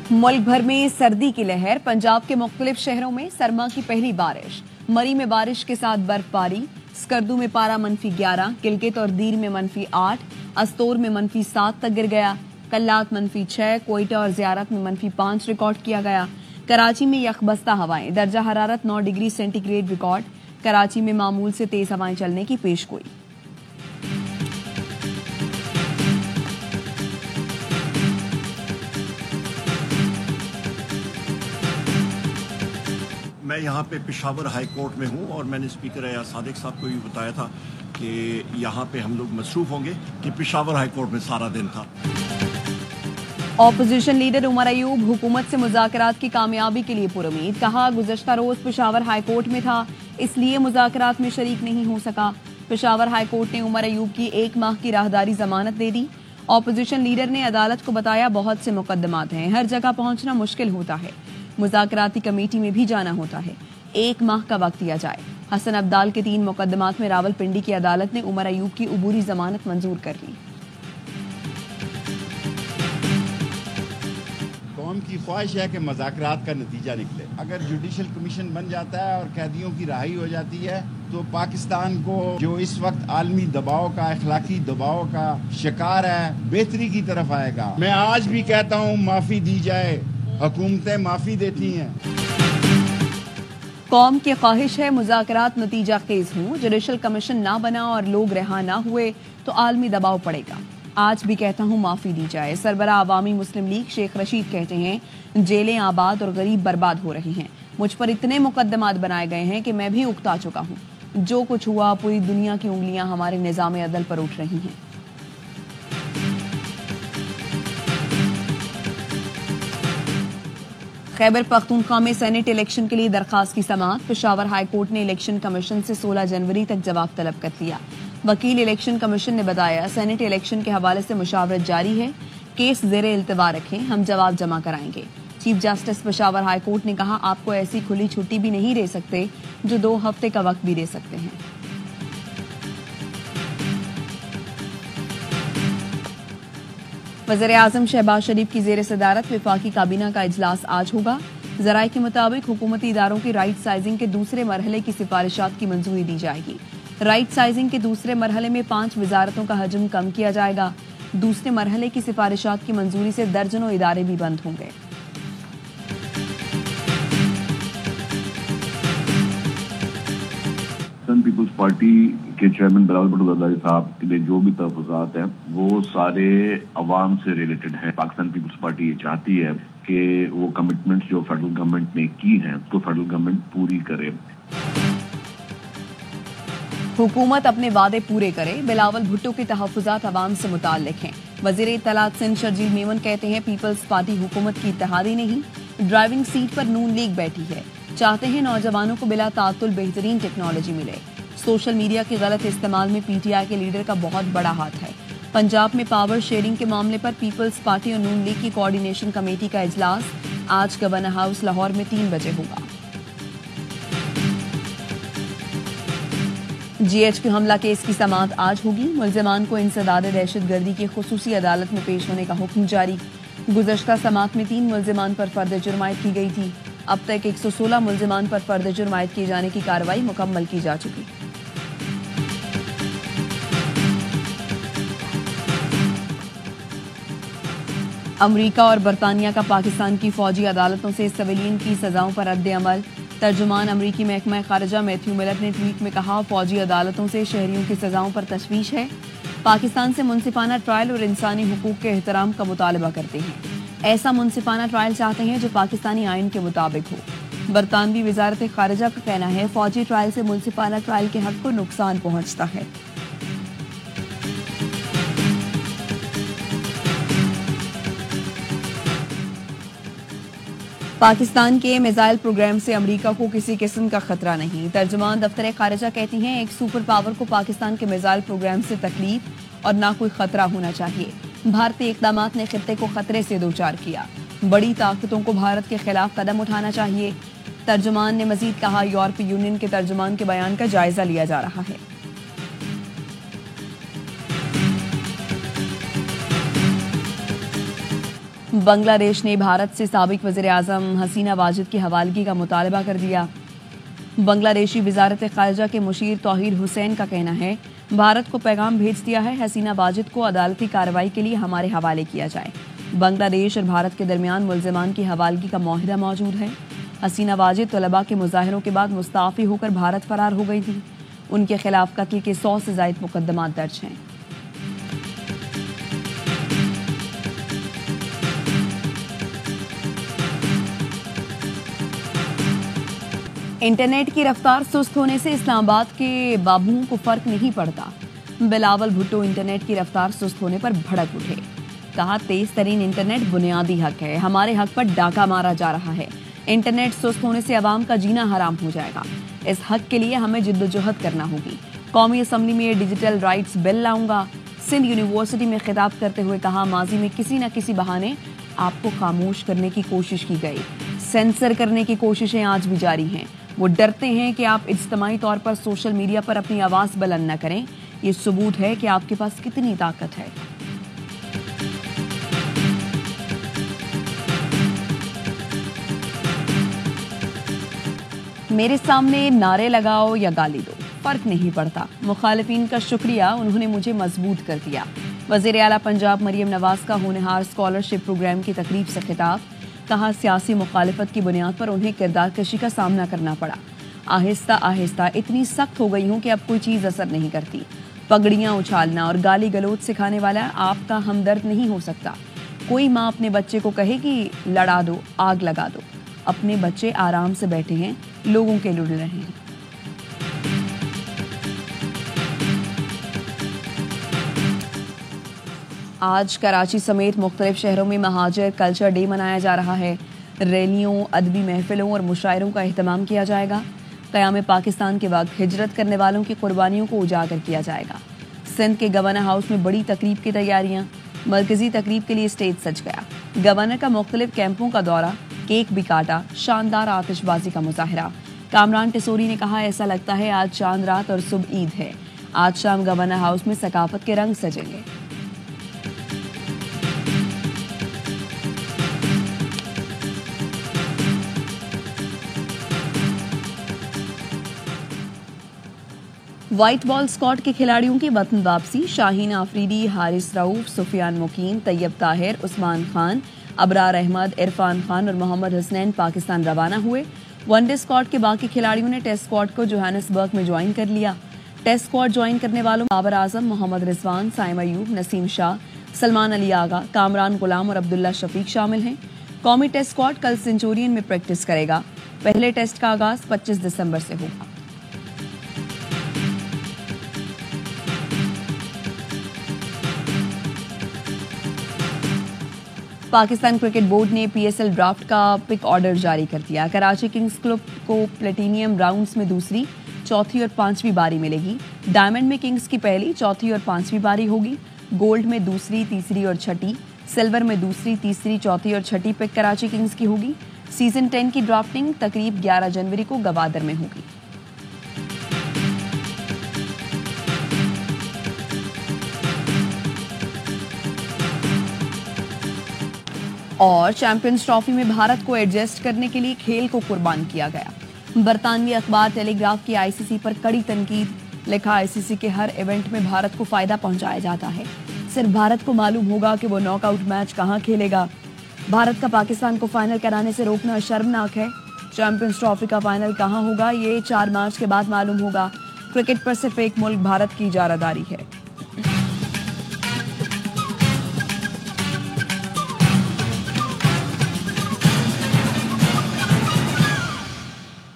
मुल्क भर में सर्दी की लहर। पंजाब के मुख्तलिफ शहरों में सरमा की पहली बारिश। मरी में बारिश के साथ बर्फबारी। स्कर्दू में पारा -11, गिलगित और दीर में -8, अस्तोर में -7 तक गिर गया। कल्लात -6, कोयटा और ज़ियारत में -5 रिकॉर्ड किया गया। कराची में यखबस्ता हवाएं। दर्जा हरारत 9 डिग्री सेंटीग्रेड रिकॉर्ड। कराची में मामूल से तेज हवाएं चलने की पेशगोई। मैं यहाँ पे पेशावर हाई कोर्ट में हूँ और मैंने स्पीकर अयाज सादिक साहब को भी बताया था कि यहाँ पे हम लोग मसरूफ होंगे कि पेशावर हाई कोर्ट में सारा दिन था। ऑपोजिशन लीडर उमर अयूब हुकूमत से मुज़ाकरात की कामयाबी के लिए पुरुमीद। कहा, गुज़श्ता रोज पेशावर हाई कोर्ट में था, इसलिए मुज़ाकरात में शरीक नहीं हो सका। पेशावर हाई कोर्ट ने उमर अयूब की 1 माह की राहदारी जमानत दे दी। ऑपोजिशन लीडर ने अदालत को बताया, बहुत से मुकदमात हैं, हर जगह पहुंचना मुश्किल होता है, मुज़ाकराती कमेटी में भी जाना होता है, 1 माह का वक्त दिया जाए। हसन अब्दाल के 3 मुकदमात में रावलपिंडी की अदालत ने उमर अयूब की उबूरी जमानत मंजूर कर ली। कौम की ख्वाहिश है कि मुज़ाकरात का नतीजा निकले। अगर जुडिशल कमीशन बन जाता है और कैदियों की रहाई हो जाती है तो पाकिस्तान को, जो इस वक्त आलमी दबाव का, अखलाकी दबाव का शिकार है, बेहतरी की तरफ आएगा। मैं आज भी कहता हूँ, माफी दी जाए, हुकूमतें माफी देती हैं। कौम की ख्वाहिश है मुज़ाकरात नतीजा खेज हों, जुडिशल कमीशन ना बना और लोग रिहा ना हुए तो आलमी दबाव पड़ेगा। आज भी कहता हूं, माफी दी जाए। सरबराह अवामी मुस्लिम लीग शेख रशीद कहते हैं, जेलें आबाद और गरीब बर्बाद हो रही हैं। मुझ पर इतने मुकदमात बनाए गए हैं कि मैं भी उकता चुका हूं। जो कुछ हुआ, पूरी दुनिया की उंगलियां हमारे निजाम अदल पर उठ रही हैं। खैबर पख्तूनख्वा में सेनेट इलेक्शन के लिए दरखास्त की समाअत। पेशावर हाई कोर्ट ने इलेक्शन कमीशन से 16 जनवरी तक जवाब तलब कर लिया। वकील इलेक्शन कमीशन ने बताया, सेनेट इलेक्शन के हवाले से मुशावरत जारी है, केस ज़ेरे इल्तवा रखें, हम जवाब जमा कराएंगे। Chief justice Peshawar high court ने कहा, आपको ऐसी खुली छुट्टी भी नहीं दे सकते जो 2 हफ्ते का वक्त भी दे सकते हैं। वज़ीर आज़म शहबाज शरीफ की ज़ेर सदारत वफाकी काबीना का इजलास आज होगा। ज़राए के मुताबिक हुकूमती इदारों की राइट साइजिंग के दूसरे मरहले की सिफारिशात की मंजूरी दी जाएगी। राइट साइजिंग के दूसरे मरहले में 5 वजारतों का हजम कम किया जाएगा। दूसरे मरहले की सिफारिशात की मंजूरी से दर्जनों इदारे भी बंद होंगे। पीपल्स पार्टी के चेयरमैन बिलावल भुट्टो ज़रदारी साहब के जो भी तहफ़्फ़ुज़ात हैं वो सारे अवाम से रिलेटेड हैं। पाकिस्तान पीपल्स पार्टी ये चाहती है कि वो कमिटमेंट्स जो फेडरल गवर्नमेंट ने की हैं तो फेडरल गवर्नमेंट पूरी करे। हुकूमत अपने वादे पूरे करे। बिलावल भुट्टो के तहफ़्फ़ुज़ात अवाम से मुताल्लिक़ हैं। वज़ीर इत्तलात सिंध शर्जील मेमन कहते हैं, पीपल्स पार्टी हुकूमत की इत्तेहादी नहीं, ड्राइविंग सीट पर नून लीग बैठी है। चाहते हैं नौजवानों को बिला तातुल बेहतरीन टेक्नोलॉजी मिले। सोशल मीडिया के गलत इस्तेमाल में पीटीआई के लीडर का बहुत बड़ा हाथ है। पंजाब में पावर शेयरिंग के मामले पर पीपल्स पार्टी और नून लीग की कोऑर्डिनेशन कमेटी का इजलास आज गवर्नर हाउस लाहौर में 3 बजे होगा। जीएचक्यू हमला केस की समाअत आज होगी। मुल्जिमान को इंसदाद दहशतगर्दी की खुसूसी अदालत में पेश होने का हुक्म जारी। गुज़श्ता समाअत में 3 मुल्जिमान पर फर्द जुर्म आयद की गई थी। अब तक 116 मुल्जिमान पर फर्द जुर्म आयद किए जाने की कार्रवाई मुकम्मल की जा चुकी। अमरीका और बरतानिया का पाकिस्तान की फौजी अदालतों से सिविलियन की सजाओं पर रद्द अमल। तर्जुमान अमरीकी महकमा खारजा मैथ्यू मिलर ने ट्वीट में कहा, फौजी अदालतों से शहरियों की सजाओं पर तशवीश है। पाकिस्तान से मुनसिफाना ट्रायल और इंसानी हुकूक के एहतराम का मुतालबा करते हैं। ऐसा मुनसिफाना ट्रायल चाहते हैं जो पाकिस्तानी आइन के मुताबिक हो। बरतानवी वजारत खारजा का कहना है, फौजी ट्रायल से मुनसिफाना ट्रायल के हक को नुकसान पहुंचता है। पाकिस्तान के मिसाइल प्रोग्राम से अमेरिका को किसी किस्म का खतरा नहीं। तर्जुमान दफ्तर खारिजा कहती हैं, एक सुपर पावर को पाकिस्तान के मिसाइल प्रोग्राम से तकलीफ और ना कोई खतरा होना चाहिए। भारतीय इक़दामात ने खित्ते को खतरे से दो चार किया। बड़ी ताकतों को भारत के खिलाफ कदम उठाना चाहिए। तर्जुमान ने मजीद कहा, यूरोपीय यूनियन के तर्जुमान के बयान का जायजा लिया जा रहा है। बांग्लादेश ने भारत से साबिक वज़ीर आज़म हसीना वाजिद की हवालगी का मुतालबा कर दिया। बांग्लादेशी वज़ारत ख़ारिजा के मुशीर तौहीर हुसैन का कहना है, भारत को पैगाम भेज दिया है, हसीना वाजिद को अदालती कार्रवाई के लिए हमारे हवाले किया जाए। बांग्लादेश और भारत के दरमियान मुल्ज़िमान की हवालगी का मुआहिदा मौजूद है। हसीना वाजिद तलबा के मुजाहरों के बाद मुस्ताफ़ी होकर भारत फरार हो गई थी। उनके खिलाफ कत्ल के 100 से ज़ायद मुकदमात दर्ज हैं। इंटरनेट की रफ्तार सुस्त होने से इस्लामाबाद के बाबुओं को फर्क नहीं पड़ता। बिलावल भुट्टो इंटरनेट की रफ्तार सुस्त होने पर भड़क उठे। कहा, तेज तरीन इंटरनेट बुनियादी हक है, हमारे हक पर डाका मारा जा रहा है। इंटरनेट सुस्त होने से अवाम का जीना हराम हो जाएगा। इस हक के लिए हमें जिद्दोजहद करना होगी। कौमी असम्बली में डिजिटल राइट्स बिल लाऊंगा। सिंध यूनिवर्सिटी में खिताब करते हुए कहा, माजी में किसी न किसी बहाने आपको खामोश करने की कोशिश की गई, सेंसर करने की कोशिशें आज भी जारी हैं। वो डरते हैं कि आप इज्तिमाई तौर पर सोशल मीडिया पर अपनी आवाज़ बुलंद न करें। ये सबूत है कि आपके पास कितनी ताकत है। मेरे सामने नारे लगाओ या गाली दो, फर्क नहीं पड़ता। मुखालिफिन का शुक्रिया, उन्होंने मुझे मजबूत कर दिया। वज़ीर आला पंजाब मरियम नवाज का होनहार स्कॉलरशिप प्रोग्राम की तकरीब से खिताब। कहा, सियासी मुखालिफत की बुनियाद पर उन्हें किरदार कशी का सामना करना पड़ा। आहिस्ता आहिस्ता इतनी सख्त हो गई हूँ कि अब कोई चीज़ असर नहीं करती। पगड़ियाँ उछालना और गाली गलौज सिखाने वाला आपका हमदर्द नहीं हो सकता। कोई माँ अपने बच्चे को कहे कि लड़ा दो, आग लगा दो। अपने बच्चे आराम से बैठे हैं, लोगों के लुढ़ रहे हैं। आज कराची समेत मुख्तलिफ शहरों में महाजर कल्चर डे मनाया जा रहा है। रैलियों, अदबी महफिलों और मुशायरों का एहतमाम किया जाएगा। क़याम पाकिस्तान के वक्त हिजरत करने वालों की कुर्बानियों को उजागर किया जाएगा। सिंध के गवर्नर हाउस में बड़ी तकरीब की तैयारियां। मरकजी तकरीब के लिए स्टेज सज गया। गवर्नर का मुख्तलिफ कैंपों का दौरा, केक भी काटा, शानदार आतिशबाजी का मुजाहरा। कामरान टिसोरी ने कहा, ऐसा लगता है आज चांद रात और सुबह ईद है। आज शाम गवर्नर हाउस में सकाफत के रंग सजेंगे। व्हाइट बॉल स्क्वाड के खिलाड़ियों की वतन वापसी। शाहीन आफरीदी, हारिस रऊफ, सुफियान मुकीम, तैयब ताहिर, उस्मान खान, अबरार अहमद, इरफान खान और मोहम्मद हसनैन पाकिस्तान रवाना हुए। वनडे स्क्वाड के बाकी खिलाड़ियों ने टेस्ट स्क्वाड को जोहानिसबर्ग में ज्वाइन कर लिया। टेस्ट स्क्वाड ज्वाइन करने वालों में बाबर आजम, मोहम्मद रिजवान, साइम अयूब, नसीम शाह, सलमान अली आगा, कामरान गुलाम और अब्दुल्ला शफीक शामिल हैं। कौमी टेस्ट स्क्वाड कल सेंचुरियन में प्रैक्टिस करेगा। पहले टेस्ट का आगाज 25 दिसंबर से होगा। पाकिस्तान क्रिकेट बोर्ड ने पीएसएल ड्राफ्ट का पिक ऑर्डर जारी कर दिया। कराची किंग्स क्लब को प्लेटिनियम राउंड्स में दूसरी, चौथी और पांचवी बारी मिलेगी। डायमंड में किंग्स की पहली, चौथी और पांचवी बारी होगी। गोल्ड में दूसरी, तीसरी और छठी, सिल्वर में दूसरी, तीसरी, चौथी और छठी पिक कराची किंग्स की होगी। सीजन 10 की ड्राफ्टिंग तकरीब 11 जनवरी को गवादर में होगी। और चैंपियंस ट्रॉफी में भारत को एडजस्ट करने के लिए खेल को कुर्बान किया गया। बरतानवी अखबार टेलीग्राफ की आईसीसी पर कड़ी तनकीद। लिखा, आईसीसी के हर इवेंट में भारत को फायदा पहुंचाया जाता है। सिर्फ भारत को मालूम होगा कि वो नॉकआउट मैच कहां खेलेगा। भारत का पाकिस्तान को फाइनल कराने से रोकना शर्मनाक है। चैंपियंस ट्रॉफी का फाइनल कहां होगा, ये 4 मार्च के बाद मालूम होगा। क्रिकेट पर सिर्फ एक मुल्क भारत की इजारादारी है।